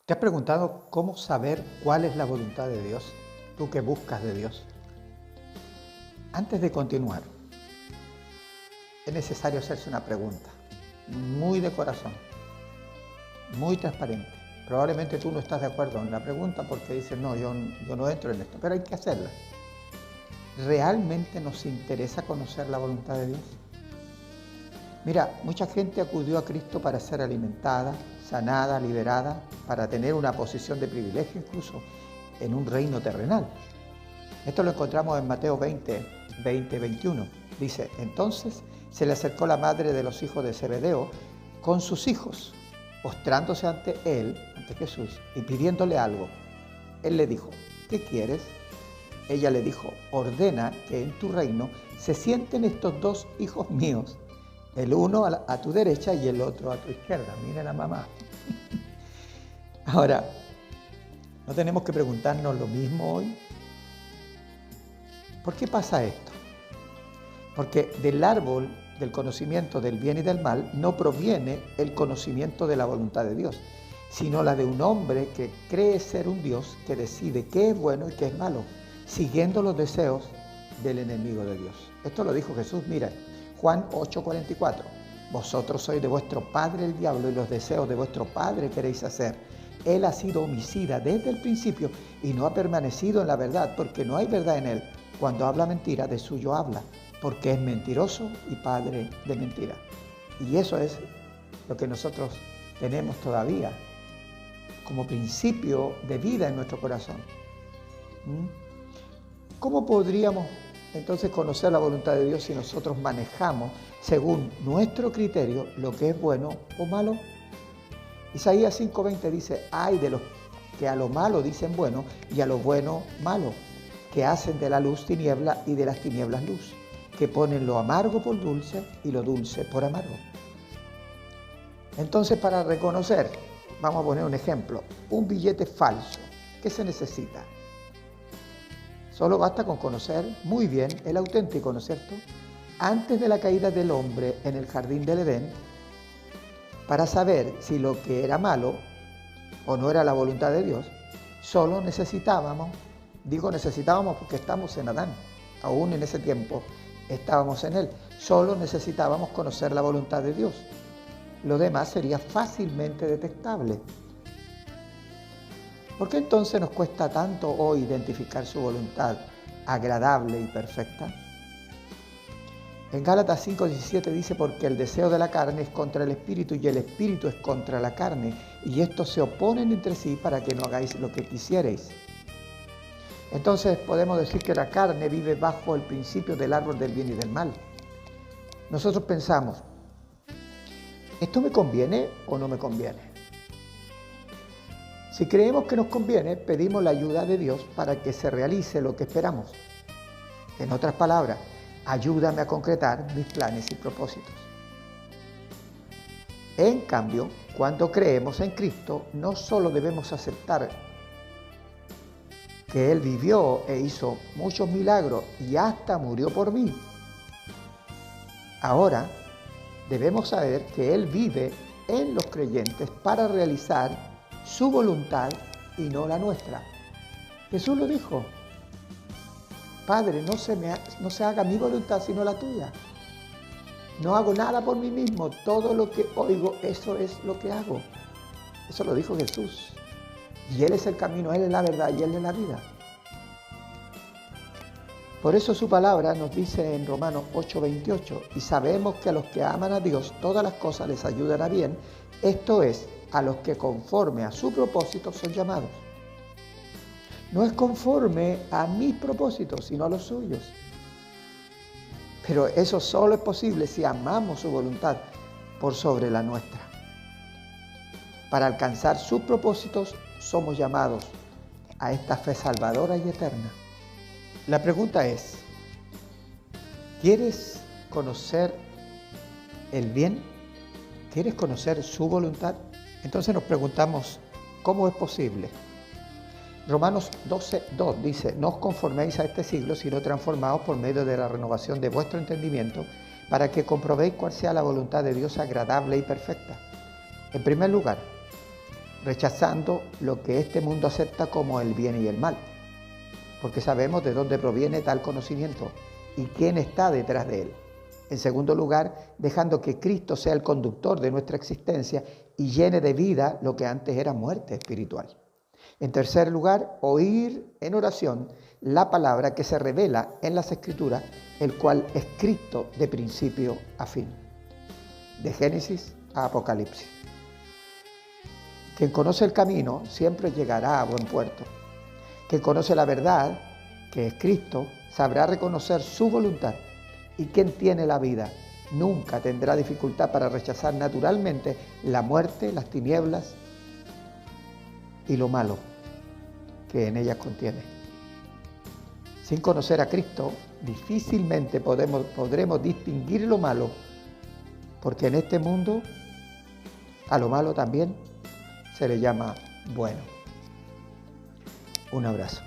¿Te has preguntado cómo saber cuál es la voluntad de Dios? Tú que buscas de Dios. Antes de continuar, es necesario hacerse una pregunta, muy de corazón, muy transparente. Probablemente tú no estás de acuerdo en la pregunta porque dices, no, yo no entro en esto, pero hay que hacerla. ¿Realmente nos interesa conocer la voluntad de Dios? Mira, mucha gente acudió a Cristo para ser alimentada, sanada, liberada, para tener una posición de privilegio incluso en un reino terrenal. Esto lo encontramos en Mateo 21. Dice, entonces se le acercó la madre de los hijos de Zebedeo con sus hijos, postrándose ante él, ante Jesús, y pidiéndole algo. Él le dijo, ¿qué quieres? Ella le dijo, ordena que en tu reino se sienten estos dos hijos míos, el uno a tu derecha y el otro a tu izquierda. Mira la mamá. Ahora, ¿no tenemos que preguntarnos lo mismo hoy? ¿Por qué pasa esto? Porque del árbol del conocimiento del bien y del mal no proviene el conocimiento de la voluntad de Dios, sino la de un hombre que cree ser un Dios que decide qué es bueno y qué es malo, siguiendo los deseos del enemigo de Dios. Esto lo dijo Jesús, mira, Juan 8:44. Vosotros sois de vuestro padre el diablo y los deseos de vuestro padre queréis hacer. Él ha sido homicida desde el principio y no ha permanecido en la verdad, porque no hay verdad en él. Cuando habla mentira, de suyo habla, porque es mentiroso y padre de mentira. Y eso es lo que nosotros tenemos todavía como principio de vida en nuestro corazón. ¿Cómo podríamos entonces conocer la voluntad de Dios si nosotros manejamos según nuestro criterio lo que es bueno o malo? Isaías 5:20 dice, ay de los que a lo malo dicen bueno y a lo bueno malo, que hacen de la luz tiniebla y de las tinieblas luz, que ponen lo amargo por dulce y lo dulce por amargo. Entonces, para reconocer, vamos a poner un ejemplo, un billete falso, ¿qué se necesita? Solo basta con conocer muy bien el auténtico, ¿no es cierto? Antes de la caída del hombre en el jardín del Edén, para saber si lo que era malo o no era la voluntad de Dios, solo necesitábamos, digo necesitábamos porque estamos en Adán, aún en ese tiempo estábamos en él, solo necesitábamos conocer la voluntad de Dios. Lo demás sería fácilmente detectable. ¿Por qué entonces nos cuesta tanto hoy identificar su voluntad agradable y perfecta? En Gálatas 5:17 dice, porque el deseo de la carne es contra el espíritu y el espíritu es contra la carne, y estos se oponen entre sí para que no hagáis lo que quisierais. Entonces podemos decir que la carne vive bajo el principio del árbol del bien y del mal. Nosotros pensamos, ¿esto me conviene o no me conviene? Si creemos que nos conviene, pedimos la ayuda de Dios para que se realice lo que esperamos. En otras palabras, ayúdame a concretar mis planes y propósitos. En cambio, cuando creemos en Cristo, no solo debemos aceptar que Él vivió e hizo muchos milagros y hasta murió por mí. Ahora, debemos saber que Él vive en los creyentes para realizar su voluntad y no la nuestra. Jesús lo dijo, Padre, no se haga mi voluntad sino la tuya. No hago nada por mí mismo, todo lo que oigo, eso es lo que hago. Eso lo dijo Jesús. Y Él es el camino, Él es la verdad y Él es la vida. Por eso su palabra nos dice en Romanos 8:28, y sabemos que a los que aman a Dios todas las cosas les ayudan a bien, esto es, a los que conforme a su propósito son llamados. No es conforme a mis propósitos, sino a los suyos. Pero eso solo es posible si amamos su voluntad por sobre la nuestra. Para alcanzar sus propósitos somos llamados a esta fe salvadora y eterna. La pregunta es, ¿quieres conocer el bien? ¿Quieres conocer su voluntad? Entonces nos preguntamos, ¿cómo es posible? Romanos 12:2 dice, no os conforméis a este siglo, sino transformaos por medio de la renovación de vuestro entendimiento, para que comprobéis cuál sea la voluntad de Dios agradable y perfecta. En primer lugar, rechazando lo que este mundo acepta como el bien y el mal, porque sabemos de dónde proviene tal conocimiento y quién está detrás de él. En segundo lugar, dejando que Cristo sea el conductor de nuestra existencia y llene de vida lo que antes era muerte espiritual. En tercer lugar, oír en oración la palabra que se revela en las Escrituras, el cual es Cristo de principio a fin, de Génesis a Apocalipsis. Quien conoce el camino siempre llegará a buen puerto. Quien conoce la verdad, que es Cristo, sabrá reconocer su voluntad. Y quien tiene la vida nunca tendrá dificultad para rechazar naturalmente la muerte, las tinieblas y lo malo que en ellas contiene. Sin conocer a Cristo, difícilmente podremos distinguir lo malo, porque en este mundo a lo malo también se le llama bueno. Un abrazo.